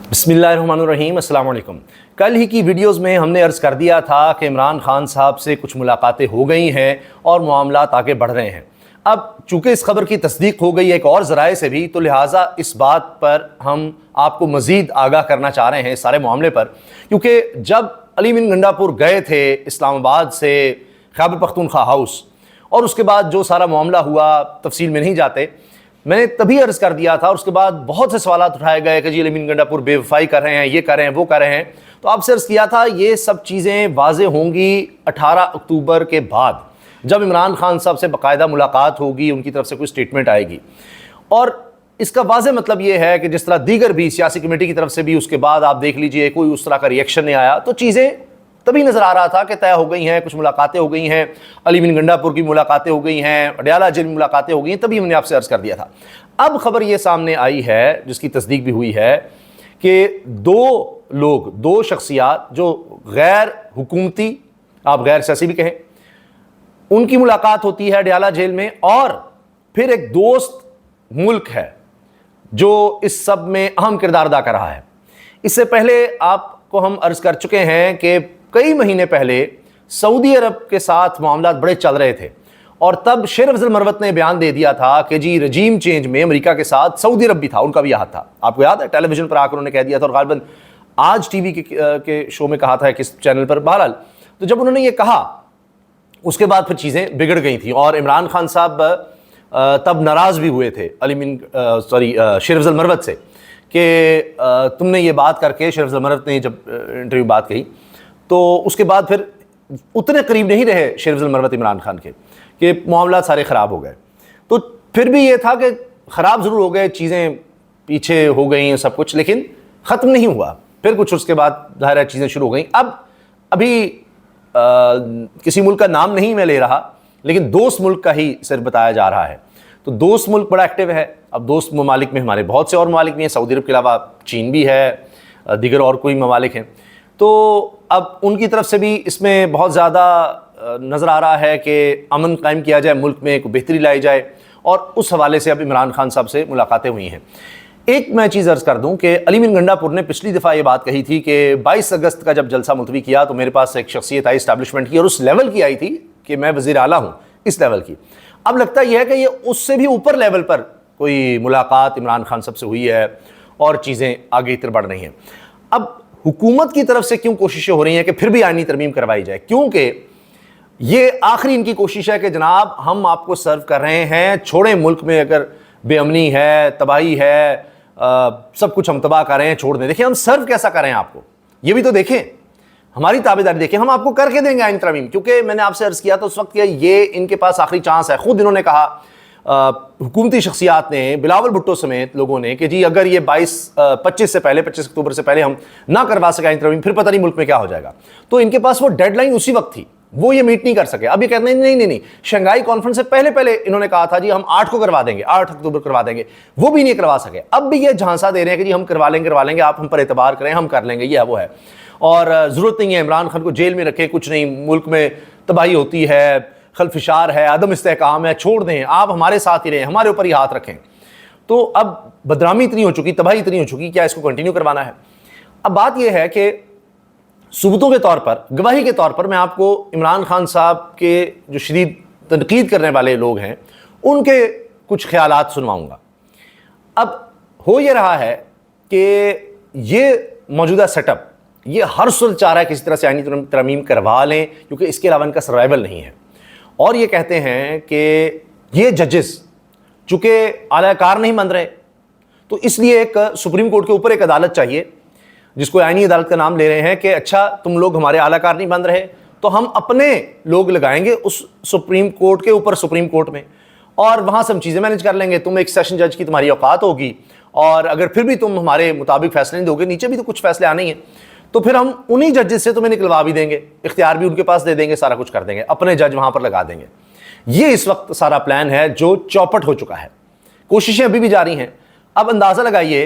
बिस्मिल्लाहिर्रहमानिर्रहीम, अस्सलाम वालेकुम। कल ही की वीडियोस में हमने अर्ज़ कर दिया था कि इमरान खान साहब से कुछ मुलाकातें हो गई हैं और मामलात आगे बढ़ रहे हैं। अब चूँकि इस खबर की तस्दीक हो गई है एक और ज़राए से भी, तो लिहाजा इस बात पर हम आपको मज़ीद आगाह करना चाह रहे हैं इस सारे मामले पर, क्योंकि जब अली बिन गंडापुर गए थे इस्लामाबाद से खैबर पख्तूनख्वा हाउस और उसके बाद जो सारा मामला हुआ, तफसील में नहीं जाते, मैंने तभी अर्ज़ कर दिया था और उसके बाद बहुत से सवाल उठाए गए कि जी अली बिन गंडापुर बेवफाई कर रहे हैं, ये कर रहे हैं, वो कर रहे हैं। तो आपसे अर्ज़ किया था ये सब चीज़ें वाज़े होंगी 18 अक्टूबर के बाद, जब इमरान खान साहब से बाकायदा मुलाकात होगी, उनकी तरफ से कोई स्टेटमेंट आएगी। और इसका वाज़े मतलब ये है कि जिस तरह दीगर भी सियासी कमेटी की तरफ से भी उसके बाद आप देख लीजिए कोई उस तरह का रिएक्शन नहीं आया, तो चीज़ें तभी नज़र आ रहा था कि तय हो गई हैं, कुछ मुलाकातें हो गई हैं, अली बिन गंडापुर की मुलाकातें हो गई हैं, अडयाला जेल में मुलाकातें हो गई हैं, तभी हमने आपसे अर्ज़ कर दिया था। अब खबर ये सामने आई है, जिसकी तस्दीक भी हुई है, कि दो शख्सियात जो गैर हुकूमती, आप गैर सियासी भी कहें, उनकी मुलाकात होती है अडयाला जेल में, और फिर एक दोस्त मुल्क है जो इस सब में अहम किरदार अदा कर रहा है। इससे पहले आपको हम अर्ज़ कर चुके हैं कि कई महीने पहले सऊदी अरब के साथ मामलात बड़े चल रहे थे और तब शेर अफजल मरवत ने बयान दे दिया था कि जी रजीम चेंज में अमेरिका के साथ सऊदी अरब भी था, उनका भी हाथ था। आपको याद है, टेलीविजन पर आकर उन्होंने कह दिया था और गालिबन आज टीवी के शो में कहा था किस चैनल पर, बहरहाल। तो जब उन्होंने ये कहा उसके बाद फिर चीज़ें बिगड़ गई थी और इमरान खान साहब तब नाराज़ भी हुए थे शेर अफजल मरवत से कि तुमने ये बात करके, शेर अफजल मरवत ने जब इंटरव्यू बात कही तो उसके बाद फिर उतने करीब नहीं रहे शेर अफजल मरवत इमरान खान के मामला सारे ख़राब हो गए। तो फिर भी ये था कि ख़राब ज़रूर हो गए, चीज़ें पीछे हो गई सब कुछ, लेकिन ख़त्म नहीं हुआ। फिर कुछ उसके बाद ज़ाहिर है चीज़ें शुरू हो गई। अब अभी किसी मुल्क का नाम नहीं मैं ले रहा, लेकिन दोस्त मुल्क का ही सिर्फ बताया जा रहा है। तो दोस्त मुल्क बड़ा एक्टिव है। अब दोस्त ममालिक में हमारे बहुत से और ममालिक भी हैं, सऊदी अरब के अलावा चीन भी है, दीगर और कोई ममालिक हैं। तो अब उनकी तरफ से भी इसमें बहुत ज़्यादा नज़र आ रहा है कि अमन कायम किया जाए, मुल्क में एक बेहतरी लाई जाए, और उस हवाले से अब इमरान खान साहब से मुलाकातें हुई हैं। एक मैं चीज़ अर्ज़ कर दूं कि अली बिन गंडापुर ने पिछली दफ़ा ये बात कही थी कि 22 अगस्त का जब जलसा मुलतवी किया तो मेरे पास एक शख्सियत आई इस्टेब्लिशमेंट की, और उस लेवल की आई थी कि मैं वज़ीर आला हूँ, इस लेवल की। अब लगता यह है कि ये उससे भी ऊपर लेवल पर कोई मुलाकात इमरान खान साहब से हुई है और चीज़ें आगे इतर बढ़ रही हैं। अब हुकूमत की तरफ से क्यों कोशिशें हो रही हैं कि फिर भी आईनी तरमीम करवाई जाए, क्योंकि ये आखिरी इनकी कोशिश है कि जनाब हम आपको सर्व कर रहे हैं, छोड़ें मुल्क में अगर बेअमनी है, तबाही है, सब कुछ हम तबाह कर रहे हैं, छोड़ दें। देखिए हम सर्व कैसा कर रहे हैं आपको, ये भी तो देखें, हमारी ताबेदारी देखें, हम आपको करके देंगे आईनी तरमीम। क्योंकि मैंने आपसे अर्ज़ किया तो उस वक्त ये इनके पास आखिरी चांस है। खुद इन्होंने कहा, हुकूमती शख्सियात ने, बिलावल भुट्टो समेत लोगों ने, कि जी अगर ये 25 अक्टूबर से पहले हम ना करवा सके आईनी तरमीम, फिर पता नहीं मुल्क में क्या हो जाएगा। तो इनके पास वो डेडलाइन उसी वक्त थी, वो ये मीट नहीं कर सके। अब ये कहते हैं नहीं, शंघाई कॉन्फ्रेंस से पहले इन्होंने कहा था जी हम 8 को करवा देंगे, 8 अक्टूबर करवा देंगे, वो भी नहीं करवा सके। अब भी ये झांसा दे रहे हैं कि जी हम करवा लेंगे, आप हम पर एतबार करें, हम कर लेंगे, ये है वो है, और ज़रूरत नहीं है इमरान खान को जेल में रखें, कुछ नहीं, मुल्क में तबाही होती है, खलफिशार है, अदम इस्तेहकाम है, छोड़ दें, आप हमारे साथ ही रहें, हमारे ऊपर ही हाथ रखें। तो अब बदनामी इतनी हो चुकी, तबाही इतनी हो चुकी, क्या इसको कंटिन्यू करवाना है? अब बात यह है कि सुबूतों के तौर पर, गवाही के तौर पर मैं आपको इमरान खान साहब के जो शदीद तनकीद करने वाले लोग हैं उनके कुछ ख्यालात सुनवाऊँगा। अब हो ये रहा है कि ये मौजूदा सेटअप, ये हर सूरत चाह रहा है किसी तरह से आईनी तरमीम करवा लें, क्योंकि इसके अलावा इनका सर्वाइवल नहीं है। और ये कहते हैं कि ये जजेस चूँकि आलाकार नहीं बन रहे, तो इसलिए एक सुप्रीम कोर्ट के ऊपर एक अदालत चाहिए, जिसको आईनी अदालत का नाम ले रहे हैं कि अच्छा तुम लोग हमारे आलाकार नहीं बन रहे, तो हम अपने लोग लगाएंगे उस सुप्रीम कोर्ट के ऊपर, सुप्रीम कोर्ट में, और वहाँ से हम चीज़ें मैनेज कर लेंगे। तुम एक सेशन जज की तुम्हारी औकात होगी, और अगर फिर भी तुम हमारे मुताबिक फैसले नहीं दोगे, नीचे भी तो कुछ फैसले आने ही हैं, तो फिर हम उन्हीं जजेस से तुम्हें निकलवा भी देंगे, इख्तियार भी उनके पास दे देंगे, सारा कुछ कर देंगे, अपने जज वहाँ पर लगा देंगे। ये इस वक्त सारा प्लान है जो चौपट हो चुका है। कोशिशें अभी भी जारी हैं। अब अंदाज़ा लगाइए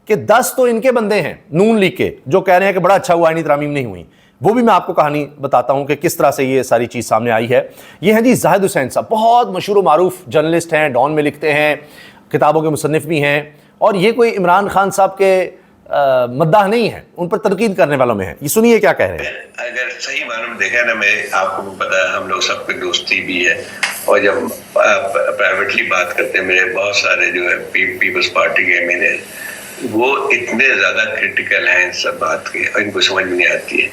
कि 10 तो इनके बंदे हैं नून लीग के, जो कह रहे हैं कि बड़ा अच्छा हुआ आईनी तरमीम नहीं हुई। वो भी मैं आपको कहानी बताता हूं कि किस तरह से ये सारी चीज़ सामने आई है। ये हैं जी जाहिद हुसैन साहब, बहुत मशहूर मारूफ जर्नलिस्ट हैं, डॉन में लिखते हैं, किताबों के मुसन्निफ भी हैं, और ये कोई इमरान खान साहब के मद्दाह नहीं है, उन पर तनकीद करने वालों में है। ये सुनिए क्या कह रहे हैं। अगर सही मानों में देखा ना, मैं आपको पता है हम लोग सबकी दोस्ती भी है, और जब प्राइवेटली बात करते हैं मेरे बहुत सारे जो है पीपल्स पार्टी के एमएलए, वो इतने ज्यादा क्रिटिकल हैं इन सब बात के, और इनको समझ में नहीं आती है।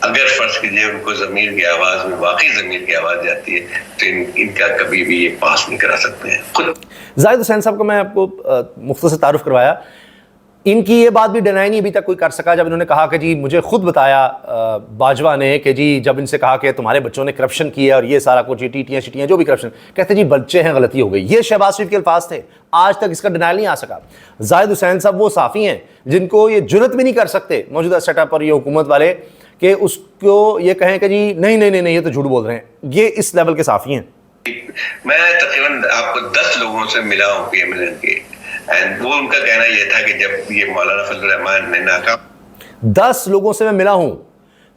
अगर फर्ज कीजिए उनको ज़मीर की आवाज में वाकई ज़मीर की आवाज जाती है तो इनका कभी भी ये पास नहीं करा सकते हैं खुद। जाहिद हुसैन साहब को मैं आपको मुख्तसर तारुफ करवाया, इनकी ये बात भी डिनाई नहीं अभी तक कोई कर सका जब इन्होंने कहा कि जी मुझे खुद बताया बाजवा ने कि जी जब इनसे कहा कि तुम्हारे बच्चों ने करप्शन किया और ये सारा कुछ टीटियाँ शिटियाँ जो भी करप्शन, कहते जी बच्चे हैं गलती हो गई। ये शहबाज शरीफ के अल्फाज थे, आज तक इसका डिनाइल नहीं आ सका। जाहिद हुसैन साहब वो साफ़ी हैं जिनको ये जुर्रत भी नहीं कर सकते मौजूदा सेटअप पर ये हुकूमत वाले कि उसको ये कहें कि जी नहीं नहीं नहीं नहीं ये तो झूठ बोल रहे हैं। ये इस लेवल के साफ़ी हैं। मैं तकरीबन आपको 10 लोगों से मिला हूँ पीएमएल के, एंड वो उनका कहना ये था कि जब ये मौलाना फजलुर रहमान ने नाकाम 10 लोगों से मैं मिला हूं।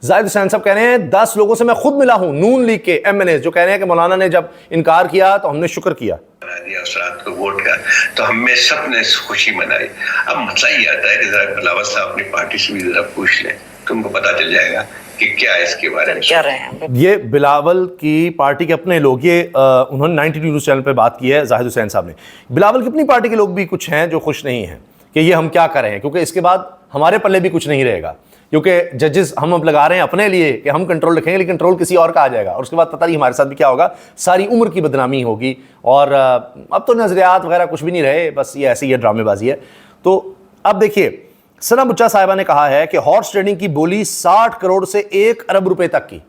जाहिद हुसैन साहब कह रहे हैं 10 लोगों से मैं खुद मिला हूं, नून लीग के एमएनए जो कह रहे हैं कि मौलाना ने जब इनकार किया तो हमने शुक्र किया, बना दिया उस रात को वोट का, तो हमें सब ने खुशी मनाई। अब मसला ये आता है कि जरा बिलावल साहब अपनी पार्टी से भी जरा पूछ लें, तुमको पता चल जाएगा कि क्या है इसके बारे में क्या रहे हैं। ये बिलावल की पार्टी के अपने लोग, ये उन्होंने 92 न्यूज़ चैनल पे बात की है जाहिद हुसैन साहब ने। बिलावल की अपनी पार्टी के लोग भी कुछ हैं जो खुश नहीं हैं कि ये हम क्या कर रहे हैं, क्योंकि इसके बाद हमारे पल्ले भी कुछ नहीं रहेगा, क्योंकि जजेस हम अब लगा रहे हैं अपने लिए कि हम कंट्रोल रखेंगे, लेकिन कंट्रोल किसी और का आ जाएगा और उसके बाद पता नहीं हमारे साथ भी क्या होगा, सारी उम्र की बदनामी होगी। और अब तो नजरियात वगैरह कुछ भी नहीं रहे, बस ये ऐसी ये ड्रामेबाजी है। तो अब देखिए सना बुच्चा साहिबा ने कहा है कि हॉर्स ट्रेडिंग की बोली 60 करोड़ से 1 अरब रुपए तक की,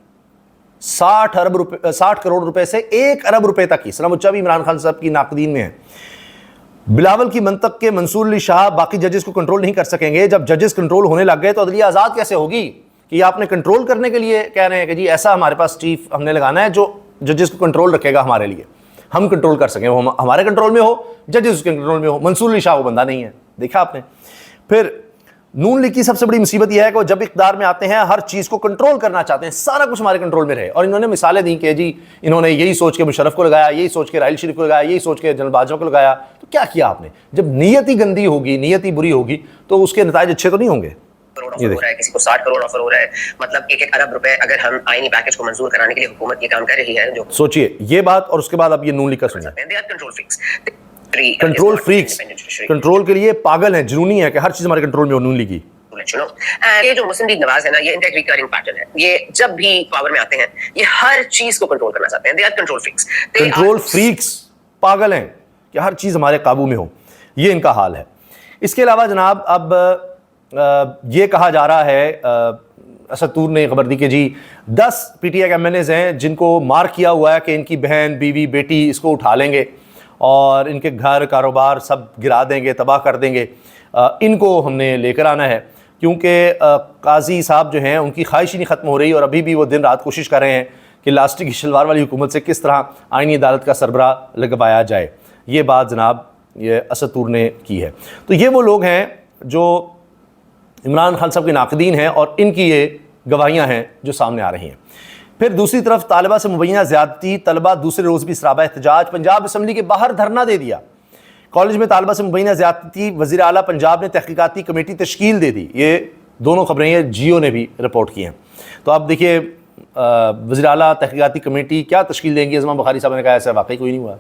60 करोड़ रुपए से 1 अरब रुपए तक की। सना बुच्चा भी इमरान खान साहब की नाकदीन में है। बिलावल की मंतक के मंसूर अली शाह बाकी जजेस को कंट्रोल नहीं कर सकेंगे, जब जजेस कंट्रोल होने लग गए तो अदलिया आज़ाद कैसे होगी। कि आपने कंट्रोल करने के लिए कह रहे हैं कि जी ऐसा हमारे पास चीफ हमने लगाना है जो जजेस को कंट्रोल रखेगा हमारे लिए, हम कंट्रोल कर सकें, वो हमारे कंट्रोल में हो, जजेस उसके कंट्रोल में हो। मंसूर अली शाह वो बंदा नहीं है, देखा आपने। फिर नून लीग की सबसे बड़ी मुसीबत यह है कि वो जब इक़्तिदार में आते हैं हर चीज़ को कंट्रोल करना चाहते हैं, सारा कुछ हमारे कंट्रोल में रहे। और इन्होंने मिसालें दी कि जी इन्होंने यही सोच के मुशर्रफ को लगाया, यही सोच के राहिल शरीफ को लगाया, यही सोच के जनरल बाजवा को लगाया। तो क्या किया आपने? जब नीयत ही गंदी होगी, नीयत ही बुरी होगी, तो उसके नतीजे अच्छे तो नहीं होंगे। करोड़ हो रहा है, किसी को 60 करोड़ ऑफर हो रहा है, मतलब 1-1 अरब रुपए अगर हम आईनी पैकेज को मंजूर कराने के लिए हुकूमत ये काम कर रही है। जो सोचिए ये बात, और उसके बाद अब ये नून लीग का सुनिए। कंट्रोल फ्रीक्स, कंट्रोल के लिए पागल है, जुनूनी है कि हर चीज हमारे कंट्रोल में हो। नून लीग की ये जो मुस्लिम लीग नवाज है ना, ये इनका एक रिकरिंग पैटर्न है। ये जब भी पावर में आते हैं ये हर चीज को कंट्रोल करना चाहते हैं। They are control freaks, control freaks पागल हैं कि हर चीज हमारे काबू में हो, ये इनका हाल है। इसके अलावा जनाब अब ये कहा जा रहा है, असदूर ने खबर दी कि जी 10 पीटीआई के एमएनएज हैं जिनको मार्क किया हुआ है कि इनकी बहन बीवी बेटी इसको उठा लेंगे और इनके घर कारोबार सब गिरा देंगे, तबाह कर देंगे। इनको हमने लेकर आना है क्योंकि काजी साहब जो हैं उनकी ख्वाहिश ही नहीं ख़त्म हो रही और अभी भी वो दिन रात कोशिश कर रहे हैं कि लास्टिक की शलवार वाली हुकूमत से किस तरह आईनी अदालत का सरबरा लगवाया जाए। ये बात जनाब ये असदूर ने की है। तो ये वो लोग हैं जो इमरान खान साहब के नाकदीन हैं और इनकी ये गवाहियाँ हैं जो सामने आ रही हैं। फिर दूसरी तरफ तालिबा से मुबैना ज़्यादती, तलबा दूसरे रोज़ भी सराबा एहतजाज, पंजाब असम्बली के बाहर धरना दे दिया। कॉलेज में तालिबा से मुबैना ज़्यादती, वज़ीर आला पंजाब ने तहकीकाती कमेटी तश्कील दे दी। ये दोनों खबरें ये जियो ने भी रिपोर्ट की हैं। तो अब देखिए वज़ीर आला तहकीकाती कमेटी क्या तश्कील देंगे। अज़मा बुखारी साहब ने कहा ऐसा वाकई कोई नहीं हुआ,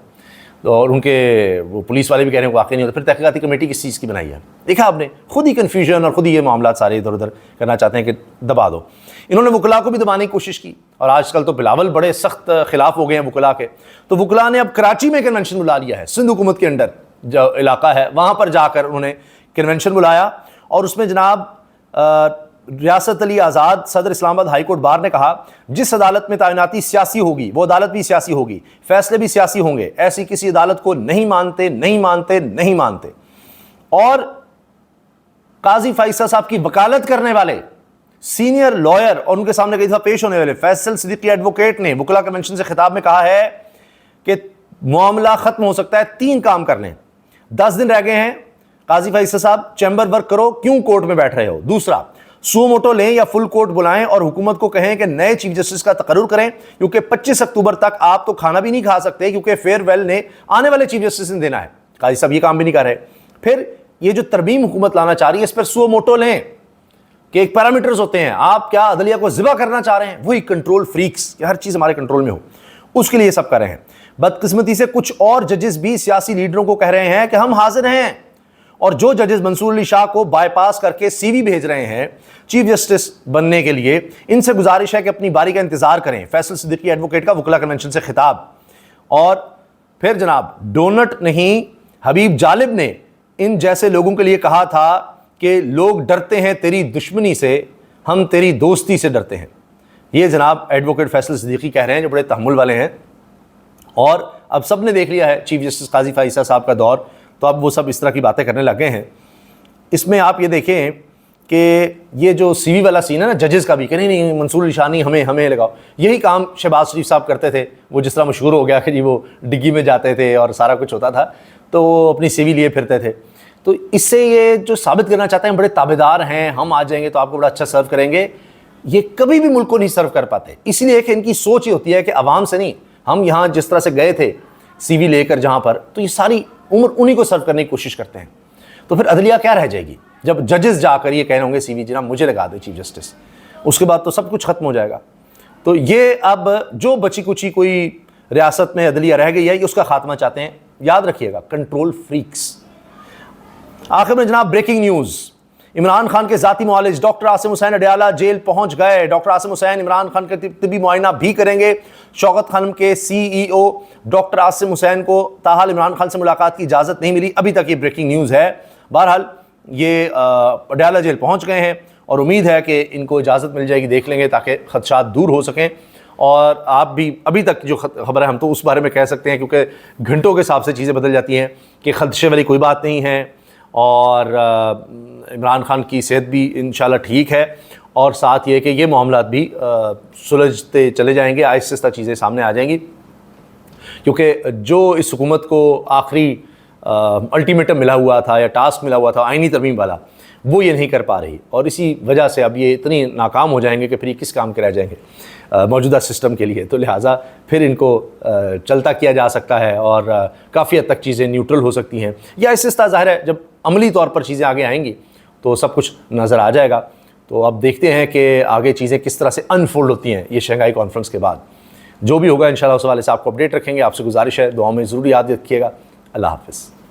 और उनके वो पुलिस वाले भी कह रहे हैं वाकई नहीं होता। फिर तहकीकाती कमेटी किस चीज़ की बनाई है? देखा आपने, खुद ही कन्फ्यूजन और खुद ही ये मामला सारे इधर उधर करना चाहते हैं कि दबा दो। इन्होंने वकला को भी दबाने की कोशिश की और आजकल तो बिलावल बड़े सख्त खिलाफ हो गए हैं वकला के। तो वकला ने अब कराची में कन्वेंशन बुला लिया है, सिंध हुकूमत के अंडर जो इलाका है वहाँ पर जाकर उन्होंने कन्वेंशन बुलाया और उसमें जनाब रियासत अली आज़ाद सदर इस्लामाबाद हाई कोर्ट बार ने कहा जिस अदालत में तैनाती सियासी होगी वो अदालत भी सियासी होगी, फैसले भी सियासी होंगे, ऐसी किसी अदालत को नहीं मानते नहीं मानते नहीं मानते। और काजी फैसल साहब की वकालत करने वाले सीनियर लॉयर और उनके सामने कई दफा पेश होने वाले फैसल सिद्दीकी एडवोकेट ने वकला कन्वेंशन से खिताब में कहा है कि मामला खत्म हो सकता है, 3 काम कर लें, 10 दिन रह गए हैं, काजी फैसल साहब चैम्बर वर्क करो, क्यों कोर्ट में बैठ रहे हो। दूसरा, सो मोटो लें या फुल कोर्ट बुलाएं और हुकूमत को कहें कि नए चीफ जस्टिस का तकर्रुर करें, क्योंकि 25 अक्टूबर तक आप तो खाना भी नहीं खा सकते क्योंकि फेयरवेल ने आने वाले चीफ जस्टिस ने देना है। काजी साहब ये काम भी नहीं कर रहे। फिर ये जो तरमीम हुकूमत लाना चाह रही है, इस पर सुओ मोटो लें कि एक पैरामीटर्स होते हैं। आप क्या अदलिया को ज़िबा करना चाह रहे हैं? वही कंट्रोल फ्रीक्स, हर चीज़ हमारे कंट्रोल में हो, उसके लिए सब कर रहे हैं। बदकिस्मती से कुछ और जजेस भी सियासी लीडरों को कह रहे हैं कि हम हाजिर हैं, और जो जजेस मंसूर अली शाह को बाईपास करके सीवी भेज रहे हैं चीफ जस्टिस बनने के लिए, इनसे गुजारिश है कि अपनी बारी का इंतजार करें। फैसल सिद्दीकी एडवोकेट का वकला कन्वेंशन से खिताब। और फिर जनाब, डोनट नहीं, हबीब जालिब ने इन जैसे लोगों के लिए कहा था कि लोग डरते हैं तेरी दुश्मनी से, हम तेरी दोस्ती से डरते हैं। ये जनाब एडवोकेट फैसल सिद्दीकी कह रहे हैं, जो बड़े तहम्मुल वाले हैं। और अब सब ने देख लिया है चीफ जस्टिस काजी फाइसा साहब का दौर, तो अब वो सब इस तरह की बातें करने लगे हैं। इसमें आप ये देखें कि ये जो सीवी वाला सीन है ना जजेस का भी, कि नहीं मंसूर अली शाह नहीं, हमें लगाओ, यही काम शहबाज शरीफ साहब करते थे। वो जिस तरह मशहूर हो गया कि जी वो डिग्गी में जाते थे और सारा कुछ होता था, तो वो अपनी सीवी लिए फिरते थे। तो इससे ये जो साबित करना चाहते हैं बड़े ताबेदार हैं, हम आ जाएंगे तो आपको बड़ा अच्छा सर्व करेंगे, ये कभी भी मुल्क को नहीं सर्व कर पाते। इसलिए कि इनकी सोच ये होती है कि आवाम से नहीं, हम यहाँ जिस तरह से गए थे सीवी लेकर जहाँ पर, तो ये सारी उम्र उन्हीं को सर्व करने की कोशिश करते हैं। तो फिर अदलिया क्या रह जाएगी जब जजेस जाकर ये कह रहे होंगे सीवी जनाब मुझे लगा दे चीफ जस्टिस, उसके बाद तो सब कुछ खत्म हो जाएगा। तो ये अब जो बची कुची कोई रियासत में अदलिया रह गई है, ये उसका खात्मा चाहते हैं। याद रखिएगा, कंट्रोल फ्रीक्स। आखिर में जनाब ब्रेकिंग न्यूज़, इमरान खान के जाती मुआलिज डॉक्टर आसिम हुसैन अडयाला जेल पहुंच गए। डॉक्टर आसिम हुसैन इमरान खान का तिब्बी मुआयना भी करेंगे। शौकत खान के सीईओ डॉक्टर आसिम हुसैन को ताहाल इमरान खान से मुलाकात की इजाज़त नहीं मिली। अभी तक ये ब्रेकिंग न्यूज़ है। बहरहाल ये अडयाला जेल पहुंच गए हैं और उम्मीद है कि इनको इजाज़त मिल जाएगी, देख लेंगे ताकि खदशात दूर हो सकें। और आप भी अभी तक जो खबर है हम तो उस बारे में कह सकते हैं, क्योंकि घंटों के हिसाब से चीज़ें बदल जाती हैं, कि खदशे वाली कोई बात नहीं है और इमरान खान की सेहत भी इंशाल्लाह ठीक है, और साथ ये कि ये मामलात भी सुलझते चले जाएंगे, आहिस्ता आहिस्ता चीज़ें सामने आ जाएंगी। क्योंकि जो इस हुकूमत को आखिरी अल्टीमेटम मिला हुआ था या टास्क मिला हुआ था आईनी तरमीम वाला, वो ये नहीं कर पा रही, और इसी वजह से अब ये इतनी नाकाम हो जाएंगे कि फिर ये किस काम के रह जाएंगे मौजूदा सिस्टम के लिए। तो लिहाजा फिर इनको चलता किया जा सकता है और काफ़ी हद तक चीज़ें न्यूट्रल हो सकती हैं, या इससे ज़ाहिर है जब अमली तौर पर चीज़ें आगे आएंगी तो सब कुछ नज़र आ जाएगा। तो अब देखते हैं कि आगे चीज़ें किस तरह से अनफोल्ड होती हैं ये शंघाई कॉन्फ्रेंस के बाद। जो भी होगा इंशाल्लाह उस हवाले से आपको अपडेट रखेंगे। आपसे गुजारिश है दुआओं में ज़रूर याद रखिएगा। अल्लाह हाफ़िज़।